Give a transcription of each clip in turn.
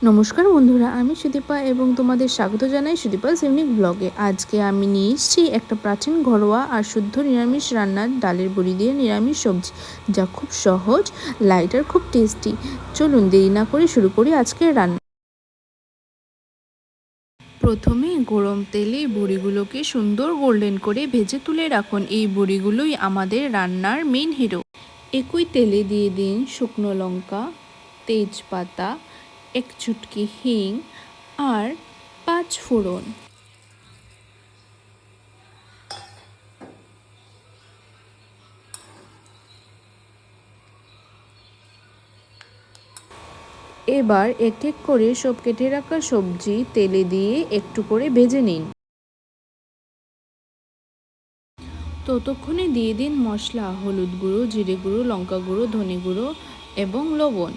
নমস্কার বন্ধুরা, আমি সুদীপা এবং তোমাদের স্বাগত জানাই সুদীপাস ইউনিক ব্লগে। আজকে আমি নিয়ে এসেছি একটা প্রাচীন ঘরোয়া আর শুদ্ধ নিরামিষ রান্নার ডালের বড়ি দিয়ে নিরামিষ সবজি, যা খুব সহজ, লাইট আর খুব টেস্টি। চলুন দেরি না করে শুরু করি আজকের রান্না। প্রথমে গরম তেলে বড়িগুলোকে সুন্দর গোল্ডেন করে ভেজে তুলে রাখুন। এই বড়িগুলোই আমাদের রান্নার মেন হিরো। একই তেলে দিয়ে দিন শুকনো লঙ্কা, তেজপাতা, এক চুটকি হিং আর 5 ফোড়ন। এবার এক এক করে সব কেটে রাখা সবজি তেলে দিয়ে একটু করে ভেজে নিন। ততক্ষণে দিয়ে দিন মশলা, হলুদ গুঁড়ো, জিরে গুঁড়ো, লঙ্কা গুঁড়ো, ধনে গুঁড়ো এবং লবণ।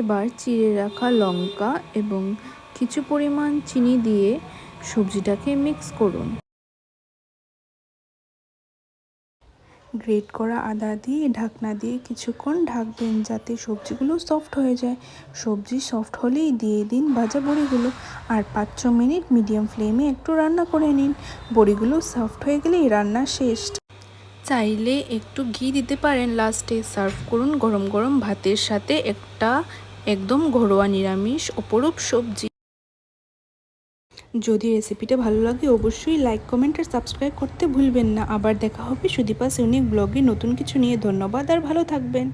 এবার চিড়ে রাখা লঙ্কা এবং কিছু পরিমাণ চিনি দিয়ে সবজিটাকে মিক্স করুন। গ্রেট করা আদা দিয়ে ঢাকনা দিয়ে কিছুক্ষণ ঢাকবেন যাতে সবজিগুলো সফট হয়ে যায়। সবজি সফট হলেই দিয়ে দিন ভাজা বড়িগুলো আর 5-6 মিনিট মিডিয়াম ফ্লেমে একটু রান্না করে নিন। বড়িগুলো সফট হয়ে গেলেই রান্না শেষ। চাইলে একটু ঘি দিতে পারেন লাস্টে। সার্ভ করুন গরম গরম ভাতের সাথে একটা একদম ঘরোয়া নিরামিষ অপরূপ সবজি। যদি রেসিপিটা ভালো লাগে অবশ্যই লাইক, কমেন্ট আর সাবস্ক্রাইব করতে ভুলবেন না। আবার দেখা হবে সুদীপাস ইউনিক ব্লগে নতুন কিছু নিয়ে। ধন্যবাদ আর ভালো থাকবেন।